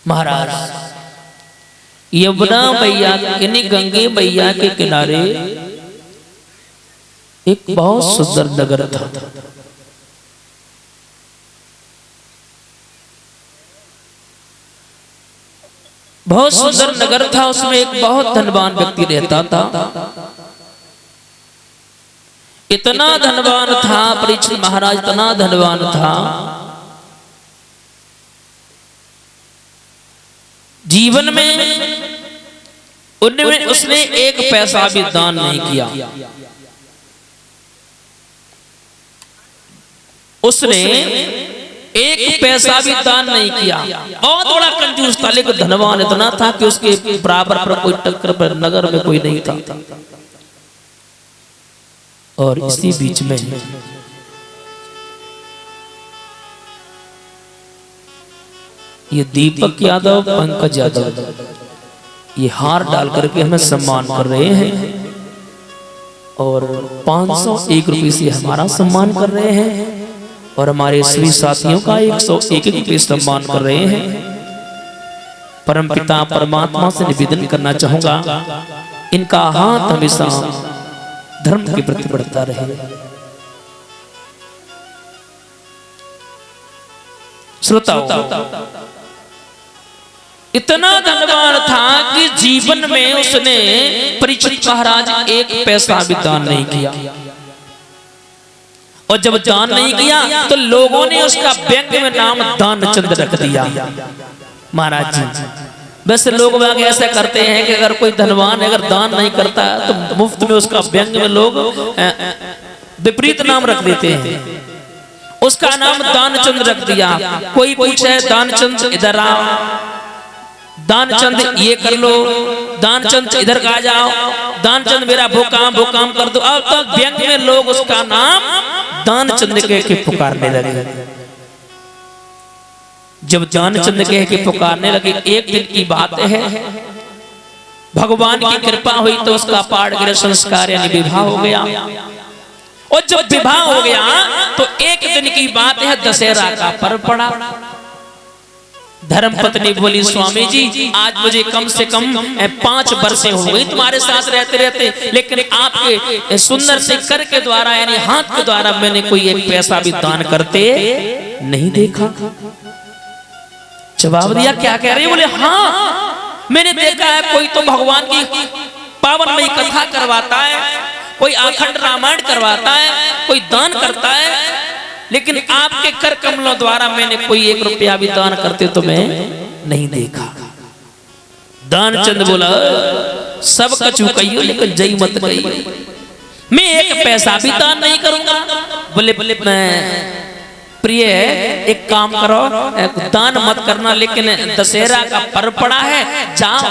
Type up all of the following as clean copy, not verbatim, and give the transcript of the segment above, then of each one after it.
महाराज यमुना मैया यानी गंगे मैया के किनारे एक बहुत सुंदर नगर था। बहुत सुंदर नगर था, उसमें एक बहुत धनवान व्यक्ति रहता था। इतना धनवान था परीक्षित महाराज, इतना धनवान था, जीवन में उनमें उसने एक पैसा भी दान नहीं किया। उसने एक पैसा भी दान नहीं किया। बहुत बड़ा कंजूस था, लेकिन धनवान इतना था कि उसके बराबर पर कोई टक्कर पर नगर में कोई नहीं था। और इसी बीच में ये दीपक यादव, पंकज यादव ये हार डाल करके हमें सम्मान कर रहे हैं और 501 रुपये से हमारा सम्मान कर रहे हैं और हमारे सभी साथियों का 101 रुपये सम्मान कर रहे हैं। परमपिता परमात्मा से निवेदन करना चाहूंगा, इनका हाथ हमेशा धर्म के प्रति बढ़ता रहे। श्रोताओ, इतना धनवान था कि जीवन में उसने परीक्षित महाराज एक पैसा भी दान नहीं किया। और जब दान नहीं किया तो लोगों ने उसका बैंक में नाम दानचंद रख दिया। महाराज जी, वैसे लोग बाग ऐसा करते हैं कि अगर कोई धनवान अगर दान नहीं करता तो मुफ्त में उसका बैंक में लोग विपरीत नाम रख देते हैं। उसका नाम दानचंद रख दिया। कोई पूछे दानचंद इधर आओ, दानचंद ये कर लो, दानचंद इधर आ जाओ, दानचंद मेरा वो काम कर दो। अब तो बैंक में लोग उसका नाम दानचंद कह के पुकारने लगे। जब दानचंद कह के पुकारने लगे, एक दिन की बात है, भगवान की कृपा हुई तो उसका पाठ गृह संस्कार यानी विवाह हो गया। और जब विवाह हो गया तो एक दिन की बात है, दशहरा का पर्व पड़ा। धर्मपत्नी बोली, स्वामी जी आज मुझे कम से कम 5 वर्षें हो गई तुम्हारे साथ रहते रहते, लेकिन आपके सुंदर से कर के द्वारा यानी हाथ के द्वारा मैंने कोई एक पैसा भी दान करते नहीं देखा। जवाब दिया, क्या कह रही है? बोले हाँ मैंने देखा है, कोई तो भगवान की पावनमयी कथा करवाता है, कोई अखंड रामायण करवाता है, कोई दान करता है, लेकिन आपके कर कमलों द्वारा मैंने कोई 1 रुपया भी दान करते तो मैं नहीं देखा। दानचंद बोला, सब कछु कहियो लेकिन जय मत कहियो, मैं एक पैसा भी दान नहीं करूंगा। बोले मैं प्रिय एक काम करो, दान मत करना, लेकिन दशहरा का पर्व पड़ा है, जाओ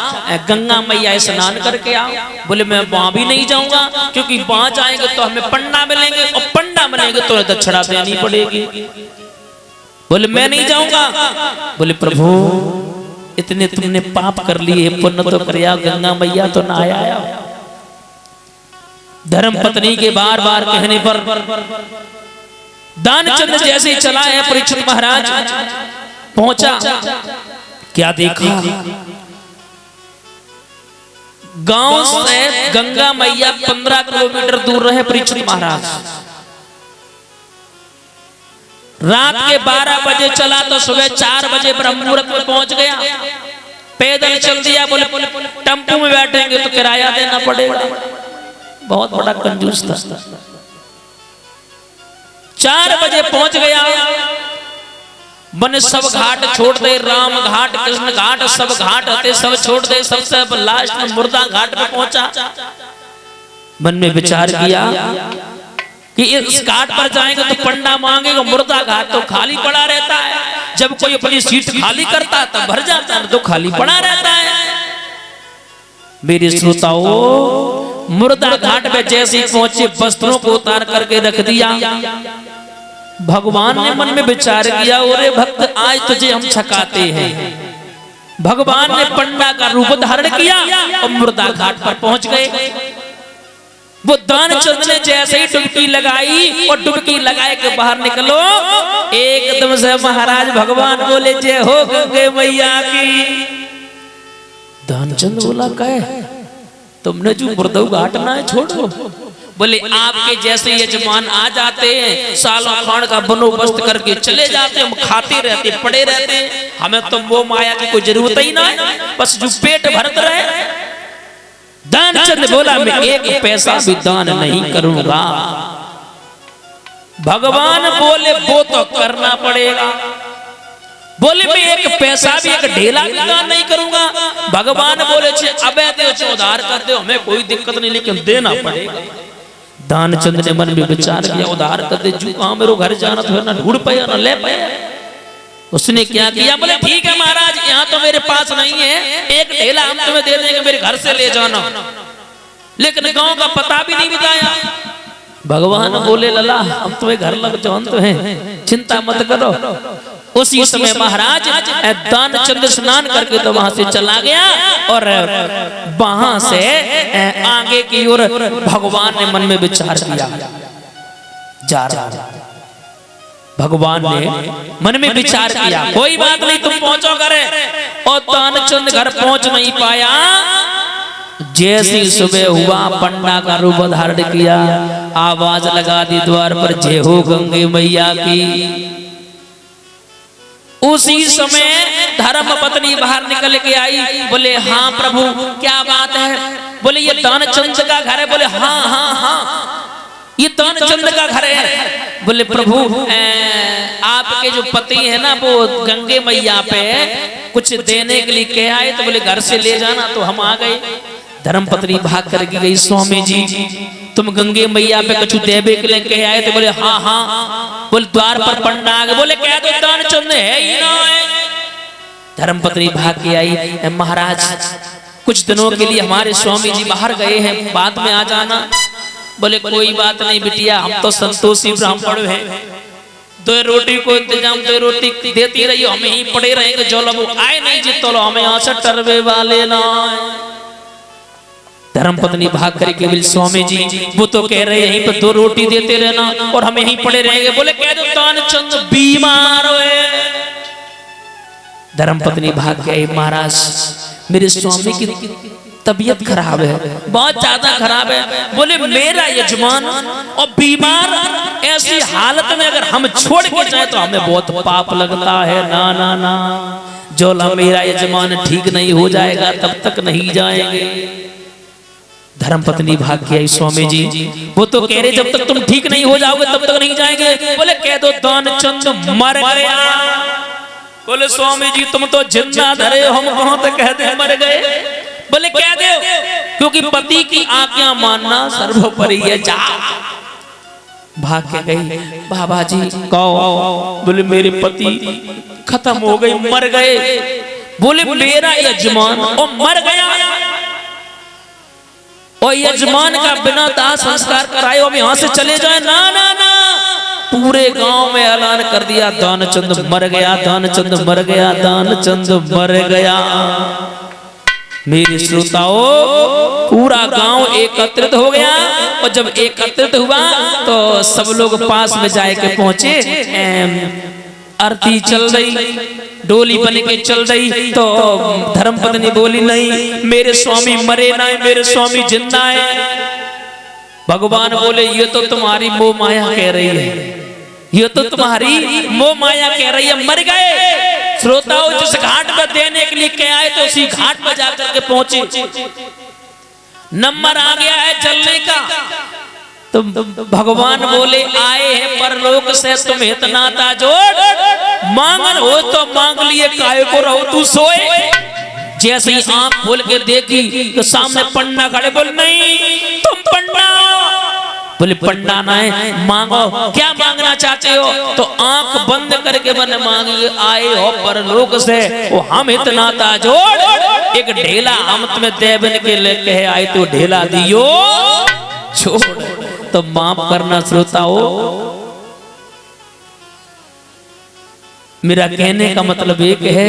गंगा मैया स्नान करके आओ। बोले मैं वहां भी नहीं जाऊंगा, क्योंकि वहां जाएंगे तो हमें पंडा मिलेंगे और पंडा मिलेंगे तो दक्षिणा देनी पड़ेगी। बोले मैं नहीं जाऊंगा। बोले प्रभु इतने तुमने पाप कर लिए, पुण्य तो कर, गंगा मैया तो ना आया। धर्म पत्नी के बार बार कहने पर दानचंद जैसे चला है, परीक्षित महाराज पहुंचा, क्या देखा? गांव से गंगा मैया 15 किलोमीटर दूर रहे परीक्षित महाराज। रात के 12 बजे चला तो सुबह 4 बजे ब्रह्म मुहूर्त में पहुंच गया। पैदल चल दिया। बोले टेम्पो में बैठेंगे तो किराया देना पड़ेगा। बहुत बड़ा कंजूस था। 4 बजे पहुंच गया। बने सब घाट छोड़ दे, राम घाट कृष्ण घाट सब घाट होते सब छोड़ दे, सबसे लास्ट में मुर्दा घाट पे पहुंचा। मन में विचार किया कि इस घाट पर जाएंगे तो पंडा मांगेगा, मुर्दा घाट तो खाली पड़ा रहता है, जब कोई अपनी सीट खाली करता है तो भर जाता है, तो खाली पड़ा रहता है। मेरे श्रोताओं, मुर्दा घाट पे जैसे पहुंचे वस्त्रों को उतार करके रख दिया। भगवान ने मन में विचार किया, ओरे भक्त आज तुझे हम छकाते हैं। भगवान ने पंडा का रूप धारण किया और मुर्दा घाट पर पहुंच गए। वो दानचंद ने जैसे ही डुबकी लगाई और डुबकी लगाए के बाहर निकलो, एकदम से महाराज भगवान बोले जय हो गंगे मैया की। दानचंद बोला कहे तुमने जो मुर्दऊ घाटना है छोड़ो। बोले आपके जैसे यजमान आ जाते हैं, सालों खान का बंदोबस्त करके चले जाते, हम खाते रहते पड़े रहते, हमें तो वो माया की कोई जरूरत ही ना है, बस जो पेट भरत रहे। दानचंद बोला मैं एक पैसा भी दान नहीं करूंगा। भगवान बोले वो तो करना पड़ेगा। बोले मैं एक पैसा भी, एक ढेला भी दान नहीं करूंगा। भगवान बोले अबे दे उधार कर दो, हमें कोई दिक्कत नहीं, लेकिन देना पड़ेगा। दानचंद ने मन में विचार किया उधार कर दे, जो कहां मेरे घर जाना तो ना ढूंढ पाया ना ले पाया। उसने क्या किया, बोले ठीक है महाराज यहाँ तो मेरे पास नहीं है, एक ढेला हम तुम्हें दे देंगे, मेरे घर से ले जाना, लेकिन गांव का पता भी नहीं बताया। भगवान बोले लला हम तुम्हें घर लग जानते हैं, चिंता मत करो। उसी समय महाराज दानचंद स्नान करके तो वहां से चला गया और वहां से आगे की ओर भगवान ने मन में विचार किया जा रहा। भगवान ने मन में विचार किया कोई बात नहीं तुम पहुंचो करे, और दानचंद घर पहुंच नहीं पाया। जैसी सुबह हुआ पंडा का रूप धारण किया, आवाज लगा दी द्वार पर जय हो गंगे मैया की। उसी समय धर्म पत्नी बाहर निकल के आई, बोले हाँ प्रभु क्या बात है। बोले ये दानचंद का घर है। बोले हाँ हाँ हाँ ये दानचंद का घर है। बोले प्रभु आपके जो पति है ना वो गंगे मैया पे कुछ देने के लिए कह आए, तो बोले घर से ले जाना, तो हम आ गए। धर्मपत्नी भाग करके गई, स्वामी जी तुम गंगे मैया पे कुछ देवे के लिए कह आए, तो बोले हाँ हाँ। बोले द्वार पर पंडा आ गए, बोले क्या तो दानचंद है ही ना है। धर्मपत्नी भाग के आई, महाराज कुछ दिनों के लिए हमारे स्वामी जी बाहर गए हैं, बाद में आ जाना। बोले कोई बात नहीं बिटिया, हम तो संतोषी ब्राह्मण हैं, दो रोटी को इंतजाम, दो रोटी देती रही, हमें ही पड़े रहेंगे, जो लोग आए नहीं जी तो हमें यहाँ से टरवे वाले ना। धर्मपत्नी भाग करके बोले स्वामी जी वो तो कह रहे हैं यहीं पर दो रोटी देते रहना और हम यहीं पड़े रहेंगे। बोले कह दो दानचंद बीमार है। धर्मपत्नी भाग गई, महाराज मेरे स्वामी की तबीयत खराब है, बहुत ज्यादा खराब है। बोले मेरा यजमान और बीमार, ऐसी हालत में अगर हम छोड़ के जाए तो हमें बहुत पाप लगता है। ना ना ना, जो मेरा यजमान ठीक नहीं हो जाएगा तब तक नहीं जाएंगे। धर्मपत्नी भाग के आई, स्वामी जी वो तो कह रहे जब तक तुम ठीक नहीं हो जाओगे तब तक नहीं जाएंगे। बोले कह दो दानचंद मर गया। बोले स्वामी जी तुम तो जिंदा धरे, हम कहां तक कह दे मर गए। बोले कह दो, क्योंकि पति की आज्ञा मानना सर्वोपरि है। जा भाग के गई, बाबा जी कहो। बोले मेरे पति खत्म हो गए, मर गए। बोले मेरा यजमान और मर गया, और यजमान का बिना दाह संस्कार कराए हम यहाँ से चले जाए। ना ना ना, पूरे गांव में ऐलान कर दिया दानचंद मर गया, दानचंद मर गया, दानचंद मर गया। मेरे श्रोताओं पूरा गांव एकत्रित हो गया, और जब एकत्रित हुआ तो सब लोग पास में जाके पहुंचे। आरती चल रही, डोली बन के चल रही, तो धर्मपत्नी बोली नहीं मेरे स्वामी मरे ना, मेरे स्वामी जिंदा है। भगवान बोले ये तो तुम्हारी मोह माया कह रही है, ये तो तुम्हारी मोह माया कह रही है, मर गए। श्रोताओं जिस घाट पर देने के लिए कह आए तो उसी घाट पर जाकर के पहुंचे। नंबर आ गया है चलने का, तो भगवान बोले आए हैं परलोक से तुम इतना ताजोड़, मांगन हो तो मांग लिए काहे को रहो तू सोए। जैसे ही आंख खोल के देखी तो सामने पंडा खड़े। बोल नहीं तुम पंडा। बोले पंडा ना है, मांगो क्या मांगना चाहते हो। तो आंख बंद करके मैंने मांगी, आए हो परलोक से वो हम इतना ताजोड़, एक ढेला हम तुम्हें देवन के लेके आए तो ढेला दियो छोड़। तो माफ करना श्रोताओं, मेरा कहने का मतलब एक है